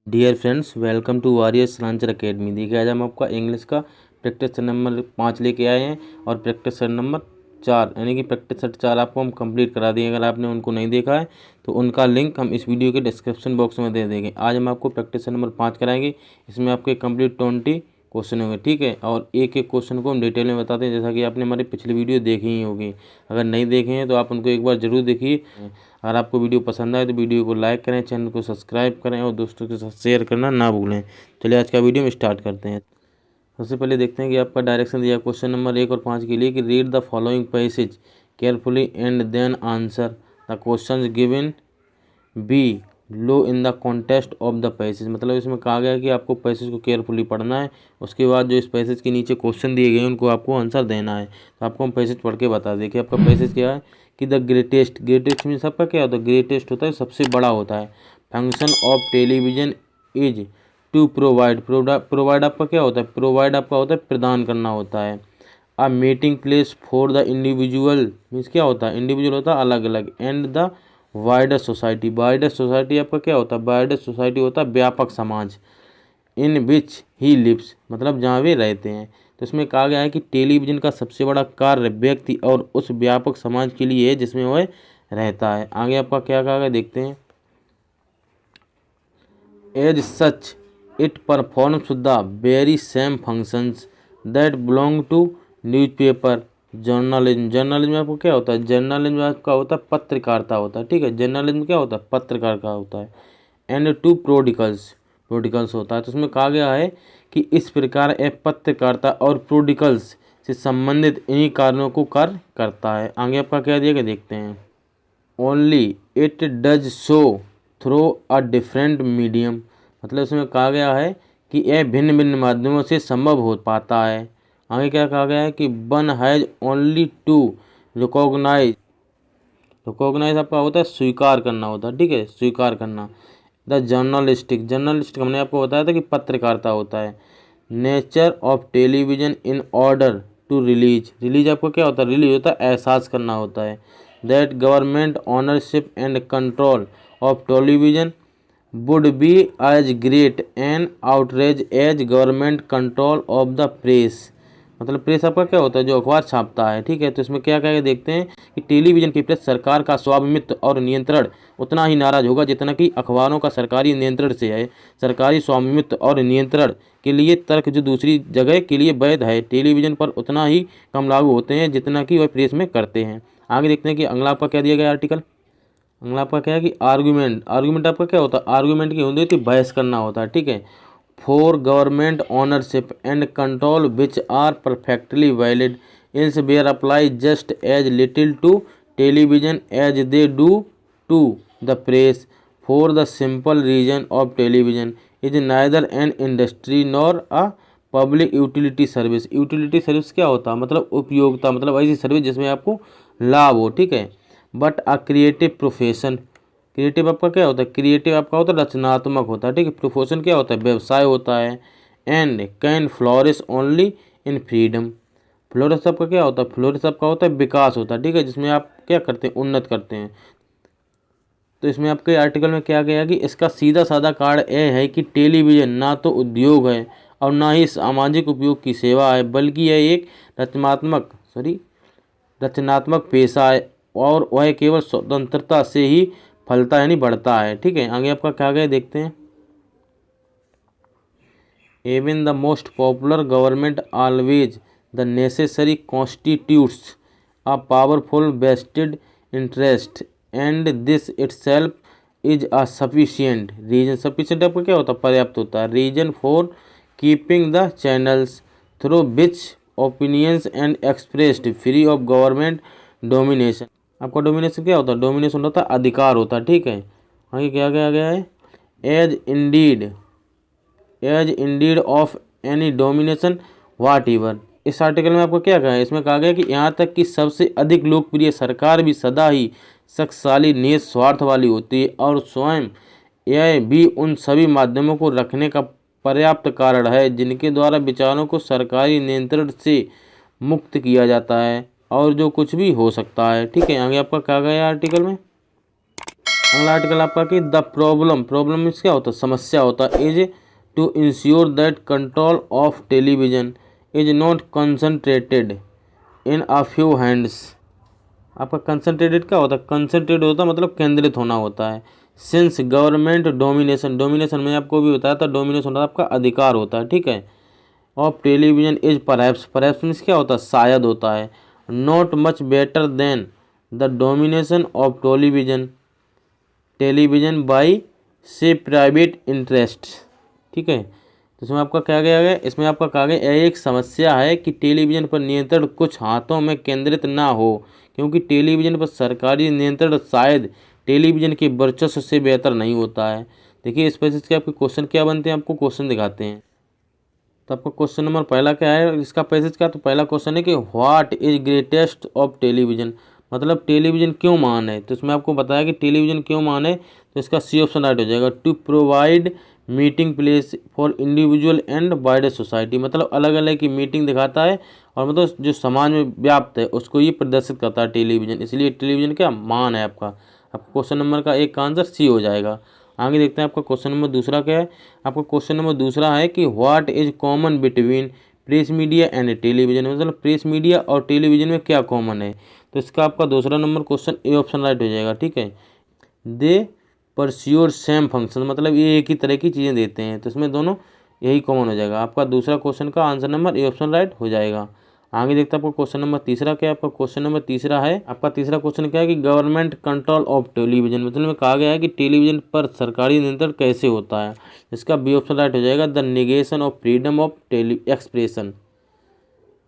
Dear friends, welcome to warriors launcher academy. देखिए, आज हम आपका इंग्लिश का प्रैक्टिस सेट नंबर 5 लेके आए हैं और प्रैक्टिस सेट नंबर 4 यानी कि प्रैक्टिस सेट 4 आपको हम कंप्लीट करा दिए। अगर आपने उनको नहीं देखा है तो उनका लिंक हम इस वीडियो के डिस्क्रिप्शन बॉक्स में दे देंगे। आज हम आपको प्रैक्टिस सेट नंबर 5 कराएंगे। इसमें आपके कंप्लीट 20 क्वेश्चन होंगे, ठीक है। और एक एक क्वेश्चन को हम डिटेल में बताते हैं, जैसा कि आपने हमारी पिछली वीडियो देखी ही होगी। अगर नहीं देखे हैं तो आप उनको एक बार ज़रूर देखिए। अगर आपको वीडियो पसंद आए तो वीडियो को लाइक करें, चैनल को सब्सक्राइब करें और दोस्तों के साथ शेयर करना ना भूलें। चलिए आज का वीडियो में स्टार्ट करते हैं। सबसे पहले देखते हैं कि आपका डायरेक्शन दिया क्वेश्चन नंबर 1 और 5 के लिए कि read the following passage carefully and then answer the question given below in the contest of the passage. मतलब इसमें कहा गया है कि आपको पैसेज को केयरफुली पढ़ना है, उसके बाद जो इस पैसेज के नीचे क्वेश्चन दिए गए हैं उनको आपको आंसर देना है। तो आपको हम पैसेज पढ़ के बता दें कि आपका पैसेज क्या है कि द ग्रेटेस्ट मीन्स आपका क्या होता है, ग्रेटेस्ट होता है सबसे बड़ा होता है। Function of television is to provide आपका क्या होता है, प्रोवाइड आपका होता है प्रदान करना होता है। A meeting place for the individual means क्या होता है, इंडिविजुअल होता है अलग अलग। एंड द वाइडर सोसाइटी आपका क्या होता है, वाइडर सोसाइटी होता है व्यापक समाज। इन विच ही लिव्स मतलब जहाँ वे रहते हैं। तो इसमें कहा गया है कि टेलीविज़न का सबसे बड़ा कार्य व्यक्ति और उस व्यापक समाज के लिए है जिसमें वह रहता है। आगे आपका क्या कहा गया देखते हैं। As such it performs the very same functions that belong to newspaper journalism आपको क्या होता है, जर्नलिज्म आपका होता है पत्रकारिता होता है, ठीक है। जर्नलिज्म क्या होता है, पत्रकारिता होता है। एंड टू प्रोडिकल्स होता है। तो उसमें कहा गया है कि इस प्रकार एक पत्रकारिता और प्रोडिकल्स से संबंधित इन्हीं कार्यों को करता है। आगे आपका क्या दिया गया देखते हैं। Only it does so through a different medium मतलब इसमें कहा गया है कि यह भिन्न भिन्न माध्यमों से संभव हो पाता है। आगे क्या कहा गया है कि one has only to recognise आपका होता है स्वीकार करना होता है, ठीक है, स्वीकार करना। द जर्नलिस्टिक हमने आपको बताया था कि पत्रकारिता होता है। Nature of television in order to release आपको क्या होता है, रिलीज होता है एहसास करना होता है। That government ownership and control of television would be as great an outrage as government control of the press. मतलब प्रेस आपका क्या होता है, जो अखबार छापता है, ठीक है। तो इसमें क्या क्या देखते हैं कि टेलीविजन की प्रेस सरकार का स्वामित्व और नियंत्रण उतना ही नाराज होगा जितना कि अखबारों का सरकारी नियंत्रण से है। सरकारी स्वामित्व और नियंत्रण के लिए तर्क जो दूसरी जगह के लिए वैध है, टेलीविजन पर उतना ही कम लागू होते हैं जितना कि वह प्रेस में करते हैं। आगे देखते हैं कि अगला आपका क्या दिया गया आर्टिकल। अगला आपका क्या है कि आर्गूमेंट आपका क्या होता है, आर्गूमेंट की होती है बहस करना होता है, ठीक है। For government ownership and control which are perfectly valid ills where apply just as little to television as they do to the press for the simple reason of television is neither an industry nor a public utility service. Utility service क्या होता है, मतलब उपयोगिता, मतलब ऐसी service जिसमें आपको लाभ हो, ठीक है। But a creative profession, creative आपका क्या होता है, क्रिएटिव आपका होता है रचनात्मक होता है, ठीक है। प्रोफेशन क्या होता है, व्यवसाय होता है। And can flourish only in freedom, flourish आपका क्या होता है, फ्लोरिश आपका होता है विकास होता है, ठीक है, जिसमें आप क्या करते हैं, उन्नत करते हैं। तो इसमें आपके आर्टिकल में क्या गया कि इसका सीधा साधा कारण यह है कि टेलीविज़न ना तो उद्योग है और ना ही सामाजिक उपयोग की सेवा है, बल्कि यह एक रचनात्मक पेशा है और वह केवल स्वतंत्रता से ही फलता यानी बढ़ता है, ठीक है। आगे आपका क्या गया देखते हैं। Even the most popular government always the necessary constitutes a powerful vested interest and this itself is a sufficient reason. Sufficient आपका क्या होता है, पर्याप्त होता है। Reason for keeping the channels through which opinions and expressed free of government domination. आपका domination क्या होता है, डोमिनेशन होता है अधिकार होता है, ठीक है। आगे क्या क्या गया है। As indeed of any domination whatever. इस आर्टिकल में आपको क्या कहा है, इसमें कहा गया कि यहाँ तक कि सबसे अधिक लोकप्रिय सरकार भी सदा ही शक्तिशाली निहित स्वार्थ वाली होती है और स्वयं यह भी उन सभी माध्यमों को रखने का पर्याप्त कारण है जिनके द्वारा विचारों को सरकारी नियंत्रण से मुक्त किया जाता है और जो कुछ भी हो सकता है, ठीक है। आगे आपका क्या गया आर्टिकल में। अगला आर्टिकल आपका कि द प्रॉब्लम मीन्स क्या होता है, समस्या होता है, is to ensure that control of television is not concentrated in a few hands. आपका कंसंट्रेटेड क्या होता है, कंसंट्रेट होता है मतलब केंद्रित होना होता है। सिंस गवर्नमेंट डोमिनेशन में आपको भी बताया था, डोमिनेशन होता है आपका अधिकार होता है, ठीक है। Of television is perhaps means क्या होता है, शायद होता है। Not much better than the domination of television by से प्राइवेट इंटरेस्ट, ठीक है। तो इसमें आपका क्या गया है, इसमें आपका कहा गया यह एक समस्या है कि टेलीविज़न पर नियंत्रण कुछ हाथों में केंद्रित ना हो, क्योंकि टेलीविज़न पर सरकारी नियंत्रण शायद टेलीविज़न के वर्चस्व से बेहतर नहीं होता है। देखिए इस पैसेज के आपके क्वेश्चन क्या बनते हैं, आपको क्वेश्चन दिखाते हैं। तो आपका क्वेश्चन नंबर पहला क्या है, इसका पैसेज क्या, तो पहला क्वेश्चन है कि what is greatest of television, मतलब टेलीविज़न क्यों महान है। तो इसमें आपको बताया कि टेलीविज़न क्यों महान है, तो इसका सी ऑप्शन राइट हो जाएगा। To provide meeting place for individual and wider society, मतलब अलग अलग की मीटिंग दिखाता है और मतलब जो समाज में व्याप्त है उसको ये प्रदर्शित करता है टेलीविज़न, इसलिए टेलीविज़न क्या महान है। आपका क्वेश्चन नंबर का एक का आंसर सी हो जाएगा। आगे देखते हैं आपका क्वेश्चन नंबर दूसरा क्या है। आपका क्वेश्चन नंबर दूसरा है कि what is common between press media and television, मतलब प्रेस मीडिया और टेलीविजन में क्या कॉमन है। तो इसका आपका दूसरा number question A option right हो जाएगा, ठीक है। दे परस्यूर सेम फंक्शन, मतलब ये एक ही तरह की चीज़ें देते हैं, तो इसमें दोनों यही कॉमन हो जाएगा। आपका दूसरा क्वेश्चन का answer number A option right हो जाएगा। आगे देखते हैं आपको क्वेश्चन नंबर तीसरा क्या है। आपका क्वेश्चन नंबर तीसरा है, आपका तीसरा क्वेश्चन क्या है कि गवर्नमेंट कंट्रोल ऑफ टेलीविजन, मतलब में कहा गया है कि टेलीविजन पर सरकारी नियंत्रण कैसे होता है। इसका बी ऑप्शन राइट हो जाएगा। The negation of freedom of tele expression,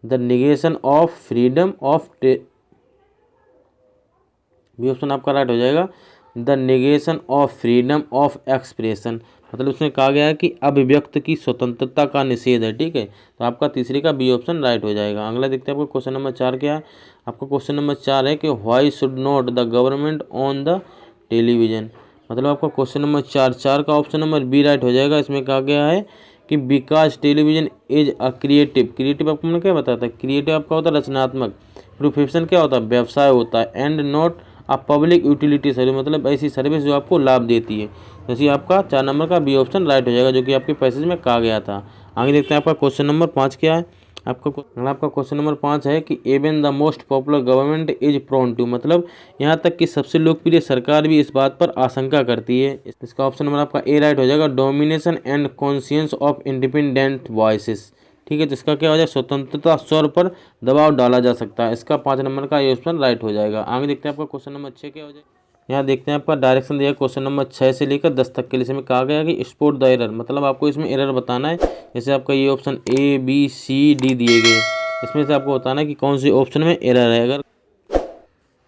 the negation of freedom of B option आपका राइट हो जाएगा। The negation of freedom of expression, मतलब उसमें कहा गया है कि अभिव्यक्त की स्वतंत्रता का निषेध है, ठीक है। तो आपका तीसरे का बी ऑप्शन राइट हो जाएगा। अगला देखते हैं आपको क्वेश्चन नंबर 4 क्या है। आपका क्वेश्चन नंबर 4 है कि why should not the government on the television, मतलब आपका क्वेश्चन नंबर 4 का ऑप्शन नंबर बी राइट हो जाएगा। इसमें कहा गया है कि because television is a creative आपको मैंने क्या बताया था, क्रिएटिव आपका होता है रचनात्मक, प्रोफेशन क्या होता है व्यवसाय होता है, एंड नॉट आप पब्लिक यूटिलिटी सर्विस, मतलब ऐसी सर्विस जो आपको लाभ देती है। जैसे आपका 4 नंबर का बी ऑप्शन राइट हो जाएगा, जो कि आपके पैसेज में कहा गया था। आगे देखते हैं आपका क्वेश्चन नंबर 5 क्या है। आपका क्वेश्चन नंबर 5 है कि even the most popular government is prone to, मतलब यहाँ तक कि सबसे लोकप्रिय सरकार भी इस बात पर आशंका करती है। इसका ऑप्शन नंबर आपका ए राइट हो जाएगा। Domination and conscience of independent voices, ठीक है। जिसका क्या हो जाए, स्वतंत्रता स्वर पर दबाव डाला जा सकता है। इसका 5 नंबर का ये ऑप्शन राइट हो जाएगा। आगे देखते हैं आपका क्वेश्चन नंबर 6 क्या हो जाए। यहाँ देखते हैं आपका डायरेक्शन दिया क्वेश्चन नंबर 6 से लेकर 10 तक के लिए। इसमें कहा गया कि स्पॉट द एरर, मतलब आपको इसमें एरर बताना है। जैसे आपका ये option A B C D दिए गए, इसमें से आपको बताना है कि कौन सी ऑप्शन में एरर है। अगर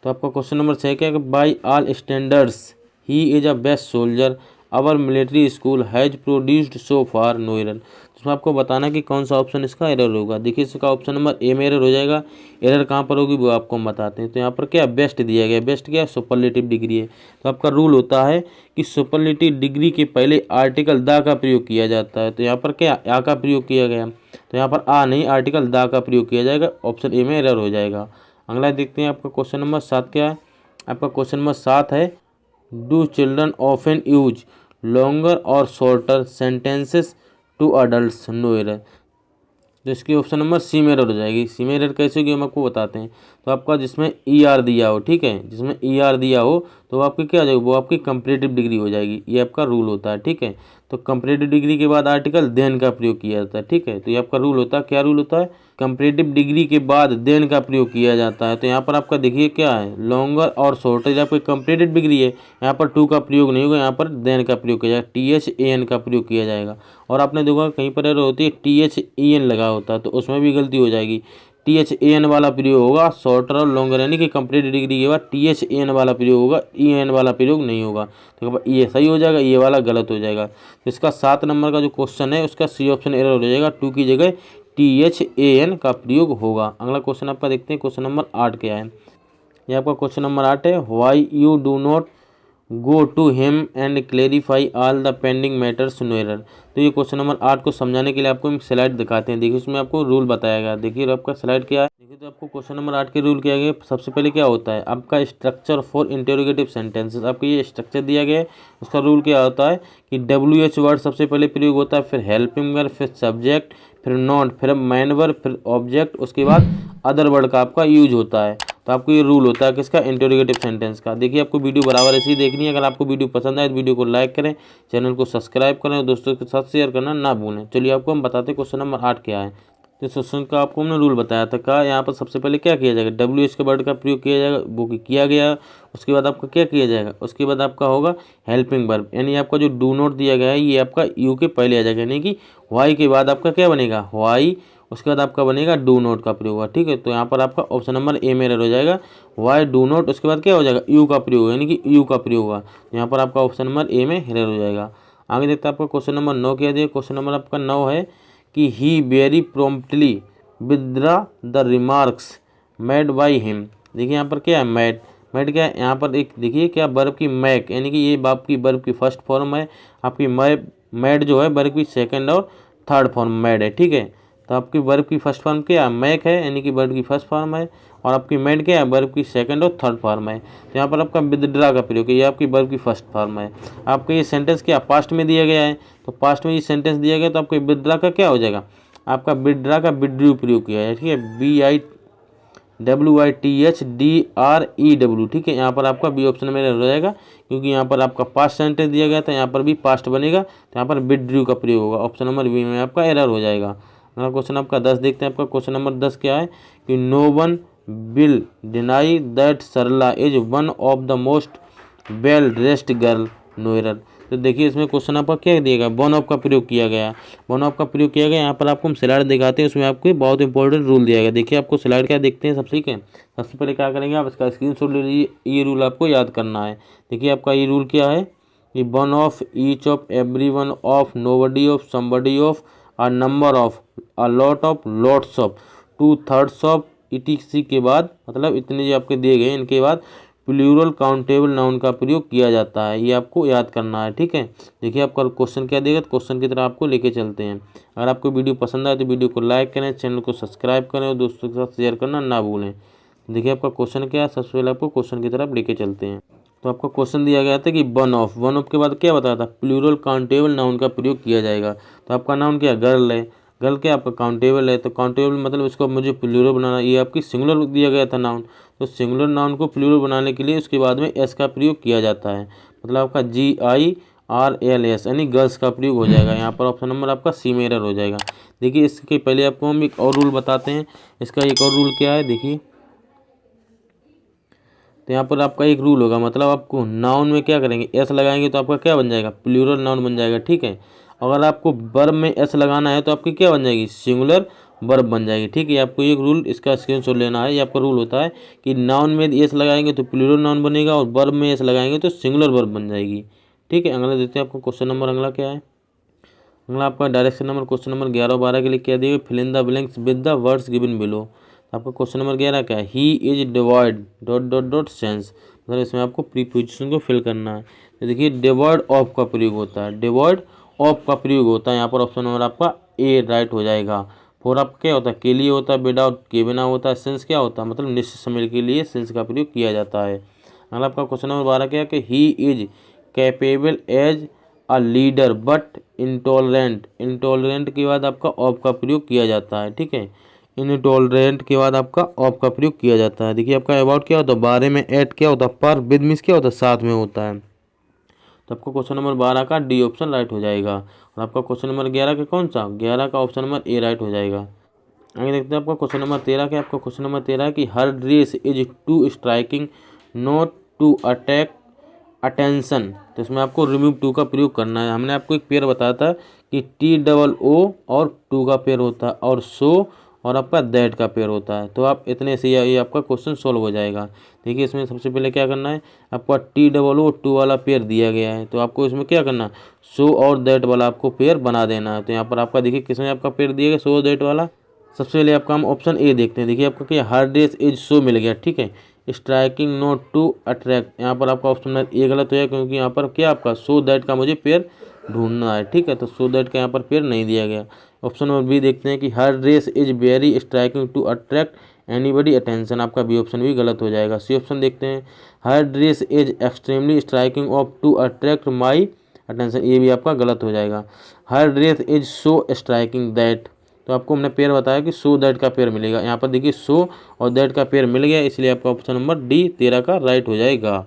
तो आपका क्वेश्चन नंबर 6 क्या है कि by all standards he is a best soldier, our military school has produced so far no error. इसमें आपको बताना है कि कौन सा ऑप्शन इसका एरर होगा। देखिए इसका ऑप्शन नंबर ए में एरर हो जाएगा। एरर कहाँ पर होगी वो आपको हम बताते हैं। तो यहाँ पर क्या बेस्ट दिया गया, बेस्ट क्या सुपरलेटिव डिग्री है। तो आपका रूल होता है कि सुपरलेटिव डिग्री के पहले आर्टिकल द का प्रयोग किया जाता है। तो यहाँ पर क्या आ का प्रयोग किया गया, तो यहाँ पर आ नहीं आर्टिकल द का प्रयोग किया जाएगा। ऑप्शन ए में एरर हो जाएगा। अगला देखते हैं आपका क्वेश्चन नंबर 7 क्या है। आपका क्वेश्चन नंबर 7 है do children often use longer और shorter sentences to adults no error. तो इसकी ऑप्शन नंबर सी में एरर हो जाएगी। सी में एरर कैसे होगी हम आपको बताते हैं। तो आपका जिसमें ई आर दिया हो, ठीक है, जिसमें ई आर दिया हो तो वो आपकी क्या हो जाएगी, वो आपकी कंपैरेटिव डिग्री हो जाएगी। ये आपका रूल होता है, ठीक है। तो कंपैरेटिव डिग्री के बाद आर्टिकल देन का प्रयोग किया जाता है, ठीक है। तो ये आपका रूल होता है, क्या रूल होता है, कंपैरेटिव डिग्री के बाद देन का प्रयोग किया जाता है। तो यहाँ पर आपका देखिए क्या है, लॉन्गर और शॉर्टर, जब कोई कंपैरेटिव डिग्री है यहाँ पर टू का प्रयोग नहीं होगा, यहाँ पर देन का प्रयोग किया जाएगा, THAN का प्रयोग किया जाएगा। और आपने देखा कहीं पर एरर होती है THEN लगा होता है, तो उसमें भी गलती हो जाएगी। THAN वाला प्रयोग होगा शॉर्टर और लॉन्गर, यानी कि कंप्लीट डिग्री के बाद THAN वाला प्रयोग होगा, EN वाला प्रयोग नहीं होगा। तो ये सही हो जाएगा, ये वाला गलत हो जाएगा। तो इसका 7 नंबर का जो क्वेश्चन है उसका सी ऑप्शन एरर हो जाएगा, टू की जगह THAN का प्रयोग होगा। अगला क्वेश्चन आपका देखते हैं क्वेश्चन नंबर 8 क्या है। ये आपका क्वेश्चन नंबर 8 है, why you do not go to him and clarify all the pending matters no error. तो ये क्वेश्चन नंबर 8 को समझाने के लिए आपको हम स्लाइड दिखाते हैं। देखिए उसमें आपको रूल बताया गया। देखिए आपका स्लाइड क्या है। देखिए तो आपको क्वेश्चन नंबर 8 के रूल किया गया। सबसे पहले क्या होता है आपका स्ट्रक्चर फॉर इंटेरोगेटिव सेंटेंसेस। आपको ये स्ट्रक्चर दिया गया है। उसका रूल क्या होता है कि WH वर्ड सबसे पहले प्रयोग होता है, फिर हेल्पिंग वर्ब, फिर सब्जेक्ट, फिर नॉट, फिर मैन वर्ब, फिर ऑब्जेक्ट, उसके बाद अदर वर्ड का आपका यूज होता है। तो आपको ये रूल होता है किसका, इंटेरोगेटिव सेंटेंस का। देखिए आपको वीडियो बराबर ऐसी ही देखनी है। अगर आपको वीडियो पसंद आए तो वीडियो को लाइक करें, चैनल को सब्सक्राइब करें और दोस्तों के साथ शेयर करना ना भूलें। चलिए आपको हम बताते हैं क्वेश्चन नंबर 8 क्या है। तो इस क्वेश्चन का आपको हमने रूल बताया था। कहा यहाँ पर सबसे पहले क्या किया जाएगा, WH के वर्ड का प्रयोग किया जाएगा, वो किया गया। उसके बाद आपका क्या किया जाएगा, उसके बाद आपका होगा हेल्पिंग वर्ब, यानी आपका जो डू नॉट दिया गया है ये आपका यू के पहले आ जाएगा, यानी कि वाई के बाद आपका क्या बनेगा, वाई। उसके बाद आपका बनेगा डू नोट का प्रयोग होगा। ठीक है, तो यहाँ पर आपका ऑप्शन नंबर ए में एरर हो जाएगा, वाई डू नोट। उसके बाद क्या हो जाएगा, यू का प्रयोग, यानी कि यू का प्रयोग होगा। यहाँ पर आपका ऑप्शन नंबर ए में एरर हो जाएगा। आगे देखते हैं आपका क्वेश्चन नंबर 9 क्या दिया। क्वेश्चन नंबर आपका 9 है कि he very promptly withdraw the remarks made by him. देखिए यहाँ पर क्या है, मेड। मेड क्या है, यहाँ पर एक देखिए क्या वर्ब की मैक, यानी कि ये बाप की वर्ब की फर्स्ट फॉर्म है। आपकी मेड जो है वर्ब की सेकंड और थर्ड फॉर्म मेड है। ठीक है, तो आपकी वर्ब की फर्स्ट फॉर्म क्या है, मैक है, यानी कि वर्ब की फर्स्ट फॉर्म है। और आपकी मेड क्या है, वर्ब की सेकंड और थर्ड फॉर्म है। तो यहाँ पर आपका विथड्रा का प्रयोग है, ये आपकी वर्ब की फर्स्ट फॉर्म है। आपका ये सेंटेंस क्या पास्ट में दिया गया है, तो पास्ट में ये सेंटेंस दिया गया, तो आपके विथड्रा का क्या हो जाएगा, आपका विथड्रा का विड्रू प्रयोग किया है। ठीक है, WITHDREW। ठीक है, यहाँ पर आपका बी ऑप्शन में हो जाएगा, क्योंकि यहाँ पर आपका पास्ट सेंटेंस दिया गया था, यहाँ पर भी पास्ट बनेगा, तो यहाँ पर विड्रू का प्रयोग होगा। ऑप्शन नंबर बी में आपका एरर हो जाएगा। अगला क्वेश्चन आपका 10 देखते हैं। आपका क्वेश्चन नंबर 10 क्या है कि no one will deny that Sarala is one of the most well dressed girl no error. तो देखिए इसमें क्वेश्चन आपका क्या दिएगा, वन ऑफ का प्रयोग किया गया, वन ऑफ का प्रयोग किया गया। यहाँ पर आपको हम स्लाइड दिखाते हैं, उसमें आपको बहुत इंपॉर्टेंट रूल दिया गया। देखिए आपको स्लाइड क्या देखते हैं सबसे। ठीक है, सबसे पहले क्या करेंगे, आप इसका स्क्रीनशॉट ले लीजिए। ये रूल आपको याद करना है। देखिए आपका ये रूल क्या है कि one of, each of, every one of, nobody of, somebody of, a number of, a lot of, lots of, 2/3 of, etc के बाद, मतलब इतने जो आपके दिए गए इनके बाद प्लूरल काउंटेबल नाउन का प्रयोग किया जाता है। ये आपको याद करना है। ठीक है, देखिए आपका क्वेश्चन क्या देगा, तो क्वेश्चन की तरह आपको लेके चलते हैं। अगर आपको वीडियो पसंद आए तो वीडियो को लाइक करें, चैनल को सब्सक्राइब करें और दोस्तों के साथ शेयर करना ना भूलें। देखिए आपका क्वेश्चन क्या है, सबसे पहले आपको क्वेश्चन की तरफ लेके चलते हैं। तो आपका क्वेश्चन दिया गया था कि वन ऑफ के बाद क्या बताया था, प्लूरल काउंटेबल नाउन का प्रयोग किया जाएगा। तो आपका नाउन क्या, गर्ल है। गर्ल क्या आपका काउंटेबल है, तो काउंटेबल मतलब इसको मुझे प्लूरल बनाना, ये आपकी सिंगुलर दिया गया था नाउन। तो सिंगुलर नाउन को प्लूरल बनाने के लिए उसके बाद में एस का प्रयोग किया जाता है, मतलब आपका GIRLS, यानी गर्ल्स का प्रयोग हो जाएगा। यहाँ पर ऑप्शन नंबर आपका सी में एरर हो जाएगा। देखिए इसके पहले आपको हम एक और रूल बताते हैं। इसका एक और रूल क्या है, देखिए तो यहाँ पर आपका एक रूल होगा, मतलब आपको नाउन में क्या करेंगे, एस लगाएंगे तो आपका क्या बन जाएगा, प्लूरल नाउन बन जाएगा। ठीक है, अगर आपको वर्ब में एस लगाना है तो आपकी क्या बन जाएगी, सिंगुलर वर्ब बन जाएगी। ठीक है, आपको एक रूल इसका स्क्रीनशॉट लेना है। ये आपका रूल होता है कि नाउन में एस लगाएंगे तो प्लूरल नाउन बनेगा और वर्ब में एस लगाएंगे तो सिंगुलर वर्ब बन जाएगी। ठीक है, अगला देखते हैं आपको क्वेश्चन नंबर अगला क्या है। अगला आपका डायरेक्शन नंबर क्वेश्चन नंबर 11 और 12 के लिए क्या दिए, fill in the blanks with the words given below. आपका क्वेश्चन नंबर 11 क्या है, he is devoid dot dot dot sense, मतलब इसमें आपको प्रीपोजिशन को फिल करना है। तो देखिए डिवॉइड ऑफ का प्रयोग होता है, डिवॉइड ऑफ का प्रयोग होता है। यहाँ पर ऑप्शन नंबर आपका ए राइट हो जाएगा। फोर आपका क्या होता है, के लिए होता है, विदाउट के बिना होता है, सेंस क्या होता है, मतलब निश्चित समय के लिए सेंस का प्रयोग किया जाता है। अगला आपका क्वेश्चन नंबर 12 क्या है कि he is capable as a leader but intolerant. Intolerant के बाद आपका ऑफ का प्रयोग किया जाता है। ठीक है, इनटॉलरेंट के बाद आपका ऑफ का प्रयोग किया जाता है। देखिए आपका अबाउट क्या होता है, बारे में, एट क्या होता है, पर, विद मीन्स क्या होता है, साथ में होता है। तो आपका क्वेश्चन नंबर 12 का डी ऑप्शन राइट हो जाएगा। और आपका क्वेश्चन नंबर 11 का कौन सा, 11 का ऑप्शन नंबर ए राइट हो जाएगा। आगे देखते हैं आपका क्वेश्चन नंबर 13 क्या, आपका क्वेश्चन नंबर 13 है कि her dress is too striking not to attack attention. तो इसमें आपको रिमूव टू का प्रयोग करना है। हमने आपको एक पेयर बताया था कि TOO और टू का पेयर होता है और सो और आपका दैट का पेयर होता है। तो आप इतने से ये आपका क्वेश्चन सॉल्व हो जाएगा। देखिए इसमें सबसे पहले क्या करना है, आपका TOO टू वाला पेयर दिया गया है, तो आपको इसमें क्या करना है, सो और दैट वाला आपको पेयर बना देना है। तो यहाँ पर आपका देखिए किसमें आपका पेयर दिया गया, सो दैट वाला। सबसे पहले आपका हम ऑप्शन ए देखते हैं। देखिए आपका क्या, हर ड्रेस इज सो मिल गया। ठीक है, स्ट्राइकिंग नोट टू अट्रैक्ट, यहाँ पर आपका ऑप्शन नंबर ए गलत हो जाएगा, क्योंकि यहाँ पर क्या आपका सो दैट का मुझे पेयर ढूंढना है, ठीक है। तो सो दैट का यहाँ पर पेयर नहीं दिया गया। ऑप्शन नंबर बी देखते हैं कि her dress is very striking to attract anybody attention, आपका बी ऑप्शन भी गलत हो जाएगा। सी ऑप्शन देखते हैं, her dress is extremely striking of to attract my attention, ये भी आपका गलत हो जाएगा। Her dress is so striking that, तो आपको हमने पेयर बताया कि सो दैट का पेयर मिलेगा, यहाँ पर देखिए सो और दैट का पेयर मिल गया, इसलिए आपका ऑप्शन नंबर डी 13 का राइट हो जाएगा।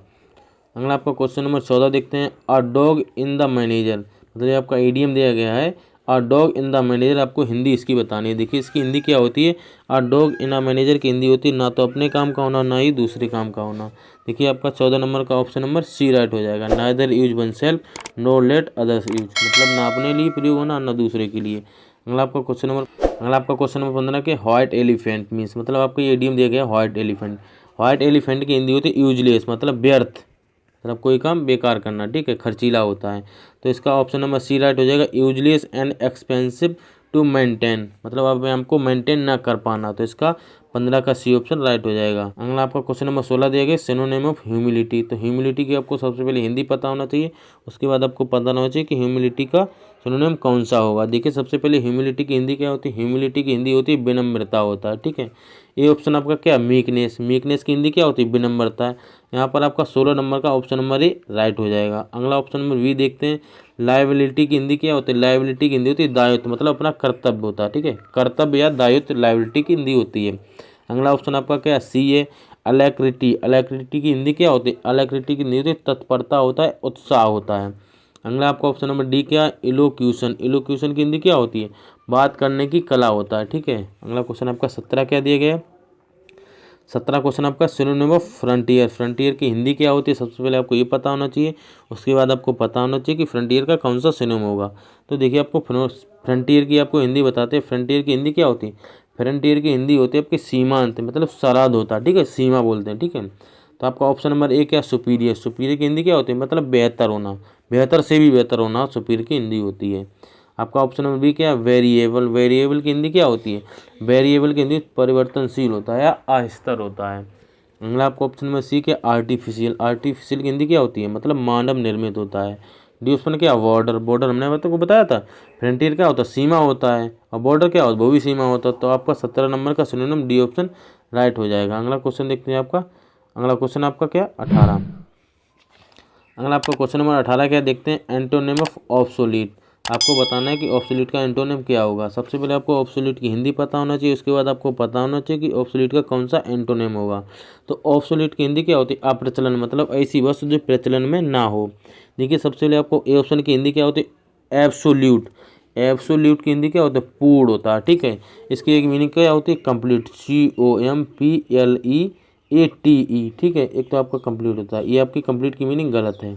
अगला आपका क्वेश्चन नंबर 14 देखते हैं, a dog in the manager, मतलब ये आपका ईडीएम दिया गया है, a dog in the manager, आपको हिंदी इसकी बतानी है। देखिए इसकी हिंदी क्या होती है, a dog in a manager की हिंदी होती है ना तो अपने काम का होना ना ही दूसरे काम का होना। देखिए आपका 14 नंबर का ऑप्शन नंबर सी राइट हो जाएगा, neither use oneself nor let others use, मतलब ना अपने लिए प्रयोग होना ना दूसरे के लिए। अगला आपका क्वेश्चन नंबर 15 के व्हाइट एलिफेंट मीन्स, मतलब आपको ये इडियम दिया गया व्हाइट एलिफेंट। व्हाइट एलिफेंट की हिंदी होती है यूजलेस, मतलब व्यर्थ, मतलब कोई काम बेकार करना, ठीक है, खर्चीला होता है। तो इसका ऑप्शन नंबर सी राइट हो जाएगा, useless and expensive to maintain, मतलब अब हमको मेंटेन ना कर पाना, तो इसका 15 का सी ऑप्शन राइट हो जाएगा। अगला आपका क्वेश्चन नंबर 16 दिया गया, सिनोनिम ऑफ ह्यूमिलिटी, तो ह्यूमिलिटी की आपको सबसे पहले हिंदी पता होना चाहिए, उसके बाद आपको पता होना चाहिए कि ह्यूमिलिटी का सिनोनिम कौन सा होगा। देखिए सबसे पहले ह्यूमिलिटी की हिंदी क्या होती है, ह्यूमिलिटी की हिंदी होती है विनम्रता होता है, ठीक है। ये ऑप्शन आपका क्या, मीकनेस, मीकनेस की हिंदी क्या होती है, विनम्रता है। यहाँ पर आपका 16 नंबर का ऑप्शन नंबर ए राइट हो जाएगा। अगला ऑप्शन नंबर बी देखते हैं, लायबिलिटी की हिंदी क्या होती है, लायबिलिटी की हिंदी होती है दायित्व, मतलब अपना कर्तव्य होता है, ठीक है, कर्तव्य या दायित्व लायबिलिटी की हिंदी होती है। अगला ऑप्शन आपका क्या, सी है अलैक्रिटी, अलैक्रिटी की हिंदी क्या होती है, अलैक्रिटी की हिंदी होती है तत्परता होता है, उत्साह होता है। अगला आपका ऑप्शन नंबर डी क्या, इलोक्यूशन, इलोक्यूशन की हिंदी क्या होती है, बात करने की कला होता है, ठीक है। अगला क्वेश्चन आपका 17 क्या दिया गया है, 17 क्वेश्चन आपका सिनोनिम ऑफ फ्रंटियर, फ्रंटियर की हिंदी क्या होती है, सबसे पहले आपको ये पता होना चाहिए, उसके बाद आपको पता होना चाहिए कि फ्रंटियर का कौन सा सिनोनिम होगा। तो देखिए आपको फ्रंटियर की आपको हिंदी बताते हैं, फ्रंटियर की हिंदी क्या होती है, फ्रंटियर की हिंदी होती है आपकी सीमांत, मतलब सरहद होता है, ठीक है, सीमा बोलते हैं, ठीक है। तो आपका ऑप्शन नंबर ए क्या, सुपीरियर, सुपीरियर की हिंदी क्या होती है, मतलब बेहतर होना, बेहतर से भी बेहतर होना सुपीरियर की हिंदी होती है। आपका ऑप्शन नंबर बी क्या है, वेरिएबल, वेरिएबल की हिंदी क्या होती है, वेरिएबल की हिंदी परिवर्तनशील होता है या अस्थिर होता है। अगला आपका ऑप्शन नंबर सी क्या, आर्टिफिशियल, आर्टिफिशियल की हिंदी क्या होती है, मतलब मानव निर्मित होता है। डी ऑप्शन क्या, बॉर्डर, बॉर्डर हमने आपको बताया था, फ्रंटियर क्या होता है, सीमा होता है, और बॉर्डर क्या होता है, वो भी सीमा होता है। तो आपका 17 नंबर का सिनोनिम डी ऑप्शन राइट हो जाएगा। अगला क्वेश्चन देखते हैं आपका, अगला क्वेश्चन आपका क्या 18, अगला आपका क्वेश्चन नंबर 18 क्या देखते हैं, एंटोनिम ऑफ ऑब्सोलीट, आपको बताना है कि ऑब्सोलीट का एंटोनिम क्या होगा। सबसे पहले आपको ऑब्सोलीट की हिंदी पता होना चाहिए, उसके बाद आपको पता होना चाहिए कि ऑब्सोलीट का कौन सा एंटोनिम होगा। तो ऑब्सोलीट की हिंदी क्या होती है, अप्रचलन, मतलब ऐसी वस्तु जो प्रचलन में ना हो। देखिए सबसे पहले आपको ए ऑप्शन की हिंदी क्या होती है, एब्सोल्यूट, एब्सोल्यूट की हिंदी क्या होता है, पूर्ण होता है, ठीक है। इसकी एक मीनिंग क्या होती है, कंप्लीट, COMPLEATE, ठीक है, एक तो आपका कंप्लीट होता है, ये आपकी कंप्लीट की मीनिंग गलत है।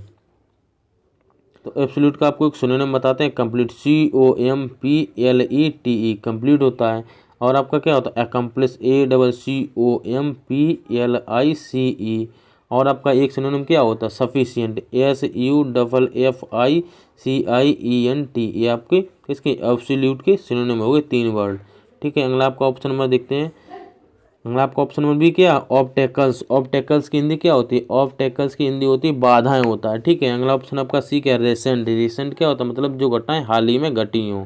तो एब्सोल्यूट का आपको एक सिनोनिम बताते हैं, कंप्लीट, COMPLETE, कंप्लीट होता है। और आपका क्या होता है, अकम्प्लिश, ACCOMPLICE, और आपका एक सिनोनिम क्या होता है, सफिशिएंट, SUFFICIENT, ये आपके इसके एब्सोल्यूट के सिनोनिम हो गए 3 वर्ड, ठीक है। अगला आपका ऑप्शन नंबर देखते हैं, अगला आपका ऑप्शन नंबर बी क्या, ऑब्टेकल्स, ऑब्टेकल्स की हिंदी क्या होती है, ऑब्टेकल्स की हिंदी होती है बाधाएं होता है, ठीक है। अगला ऑप्शन आपका सी क्या, रेसेंट, रेसेंट क्या होता है, मतलब जो घटनाएं हाल ही में घटी हों,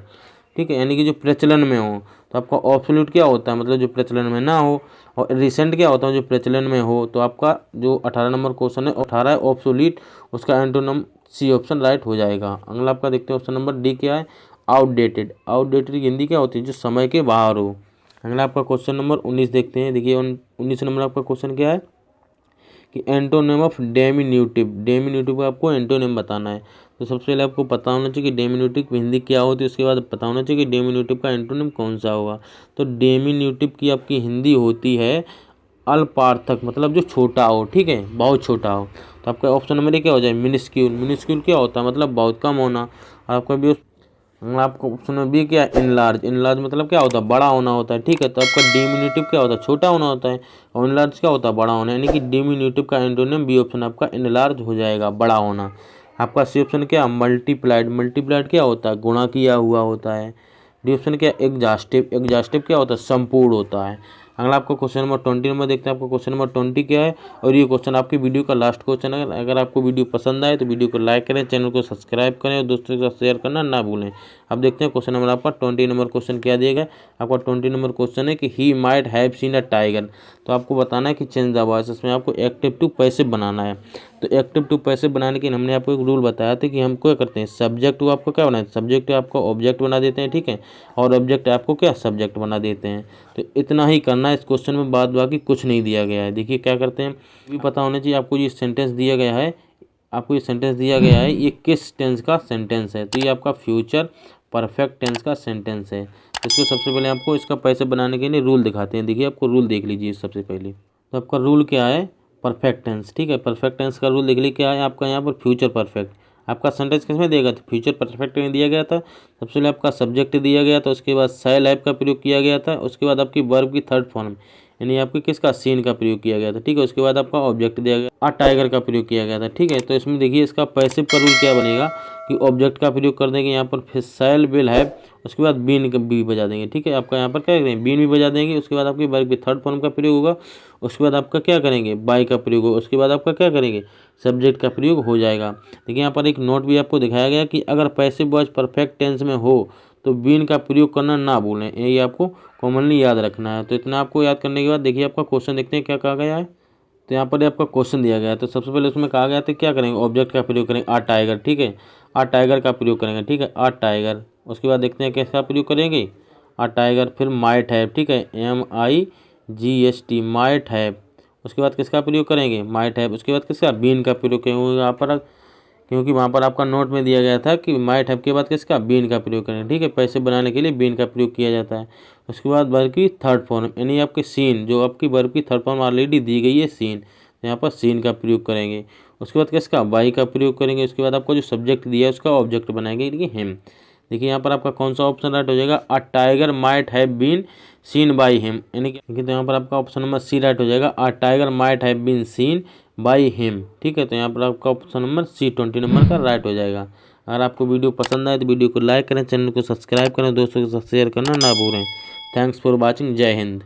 ठीक है, यानी कि जो प्रचलन में हो। तो आपका ऑब्सोल्यूट क्या होता है, मतलब जो प्रचलन में ना हो, और रिसेंट क्या होता है, जो प्रचलन में हो। तो आपका जो 18 नंबर क्वेश्चन है 18 है ऑब्सोल्यूट, उसका एंटोनिम सी ऑप्शन राइट हो जाएगा। अगला आपका देखते हैं ऑप्शन नंबर डी क्या है, आउटडेटेड, आउटडेटेड की हिंदी क्या होती है, जो समय के बाहर हो। अगला आपका क्वेश्चन नंबर 19 देखते हैं, देखिए 19 नंबर आपका क्वेश्चन क्या है कि एंटोनिम ऑफ डेमिन्यूटिव, डेमिन्यूटिव का आपको एंटोनिम बताना है। तो सबसे पहले आपको पता होना चाहिए कि डेमिन्यूटिव की हिंदी क्या होती है, उसके बाद पता होना चाहिए कि डेमिन्यूटिव का एंटोनिम कौन सा होगा। तो डेमिन्यूटिव की आपकी हिंदी होती है अल्पार्थक, मतलब जो छोटा हो, ठीक है, बहुत छोटा हो। तो आपका ऑप्शन नंबर क्या हो जाए, मिनिस्क्यूल, मिनिस्क्यूल क्या होता है, मतलब बहुत कम होना। और आपका भी आपको ऑप्शन में बी क्या है, इनलार्ज, इनलार्ज मतलब क्या होता है, बड़ा होना होता है, ठीक है। तो आपका डिमिन्यूटिव क्या होता है, छोटा होना होता है, और इनलार्ज क्या होता है, बड़ा होना, यानी कि डिमिन्यूटिव का एंटोनिम बी ऑप्शन आपका इनलार्ज हो जाएगा, बड़ा होना। आपका सी ऑप्शन क्या, मल्टीप्लाइड, मल्टीप्लाइड क्या होता है, गुणा किया हुआ होता है। डी ऑप्शन क्या, एग्जास्टिव, एग्जास्टिव क्या होता है, संपूर्ण होता है। अगला आपको क्वेश्चन नंबर 20 नंबर देखते हैं। आपको क्वेश्चन नंबर 20 क्या है, और ये क्वेश्चन आपकी वीडियो का लास्ट क्वेश्चन है। अगर आपको वीडियो पसंद आए तो वीडियो को लाइक करें, चैनल को सब्सक्राइब करें और दोस्तों के साथ शेयर करना ना भूलें। अब देखते हैं क्वेश्चन नंबर आपका 20 नंबर क्वेश्चन क्या दिया गया। आपका 20 नंबर क्वेश्चन है कि he might have seen a tiger. तो आपको बताना है कि चेंज द वॉइस, इसमें आपको एक्टिव टू पैसिव बनाना है। तो एक्टिव टू पैसिव बनाने के लिए हमने आपको एक रूल बताया था कि हम क्या करते हैं, सब्जेक्ट को आपको क्या बनाते हैं, सब्जेक्ट को आपको ऑब्जेक्ट बना देते हैं, ठीक है, और ऑब्जेक्ट आपको क्या सब्जेक्ट बना देते हैं। तो इतना ही करना है इस क्वेश्चन में, बाद बाकी कुछ नहीं दिया गया है। देखिए क्या करते हैं, भी पता होना चाहिए आपको। ये सेंटेंस दिया गया है, आपको ये सेंटेंस दिया गया है, ये किस टेंस का सेंटेंस है। तो ये आपका फ्यूचर परफेक्ट टेंस का सेंटेंस है। इसको सबसे पहले आपको इसका पैसे बनाने के लिए रूल दिखाते हैं। देखिए आपको रूल देख लीजिए सबसे पहले। तो आपका रूल क्या है, परफेक्ट टेंस, ठीक है। परफेक्ट टेंस का रूल देख लीजिए क्या है आपका यहाँ पर, फ्यूचर परफेक्ट। आपका सेंटेंस किसमें देगा, तो फ्यूचर परफेक्ट में दिया गया था। सबसे पहले आपका सब्जेक्ट दिया गया था, उसके बाद शैल हैव का प्रयोग किया गया था, उसके बाद आपकी वर्ब की थर्ड फॉर्म यानी आपकी किसका, सीन का प्रयोग किया गया था, ठीक है। उसके बाद आपका ऑब्जेक्ट दिया गया, टाइगर का प्रयोग किया गया था, ठीक है। तो इसमें देखिए इसका पैसिव का रूल क्या बनेगा कि ऑब्जेक्ट का प्रयोग कर देंगे यहाँ पर, फिर शैल विल हैव, उसके बाद बीन भी बजा देंगे, ठीक है। आपका यहाँ पर क्या करेंगे, बीन भी बजा देंगे। उसके बाद आपकी वर्ब की थर्ड फॉर्म का प्रयोग होगा, उसके बाद आपका क्या करेंगे, बाय का प्रयोग होगा, उसके बाद आपका क्या करेंगे, सब्जेक्ट का प्रयोग हो जाएगा। देखिए यहाँ पर एक नोट भी आपको दिखाया गया कि अगर पैसिव वॉइस परफेक्ट टेंस में हो तो बीन का प्रयोग करना ना भूलें, ये आपको कॉमनली याद रखना है। तो इतना आपको याद करने के बाद देखिए आपका क्वेश्चन देखते हैं क्या कहा गया है। तो यहाँ पर आपका क्वेश्चन दिया गया है। तो सबसे पहले उसमें कहा गया था क्या करेंगे, ऑब्जेक्ट का प्रयोग करेंगे, टाइगर, ठीक है, टाइगर का प्रयोग करेंगे, ठीक है, टाइगर। उसके बाद देखते हैं कैसा प्रयोग करेंगे, टाइगर, फिर माइट हैव, ठीक है, MIGHT, माइट हैव। उसके बाद किसका प्रयोग करेंगे, माइट हैव। उसके बाद किसका, बीन का प्रयोग करेंगे यहाँ पर, क्योंकि वहाँ पर आपका नोट में दिया गया था कि माइट हैव के बाद किसका, बीन का प्रयोग करेंगे, ठीक है। पैसे बनाने के लिए बीन का प्रयोग किया जाता है। उसके बाद वर्ब की थर्ड फॉर्म यानी आपके सीन, जो आपकी वर्ब की थर्ड फॉर्म ऑलरेडी दी गई है सीन, तो यहाँ पर सीन का प्रयोग करेंगे। उसके बाद किसका, बाई का प्रयोग करेंगे। उसके बाद आपको जो सब्जेक्ट दिया है उसका ऑब्जेक्ट बनाएंगे, ठीक है, हिम। देखिए यहाँ पर आपका कौन सा ऑप्शन राइट हो जाएगा, tiger might have been seen by him, यानी कि तो यहाँ पर आपका ऑप्शन नंबर सी राइट हो जाएगा, tiger might have been seen by him, ठीक है। तो यहाँ पर आपका ऑप्शन नंबर सी 20 नंबर का राइट हो जाएगा। अगर आपको वीडियो पसंद आए तो वीडियो को लाइक करें, चैनल को सब्सक्राइब करें, दोस्तों के साथ शेयर करना ना भूलें। थैंक्स फॉर वॉचिंग, जय हिंद।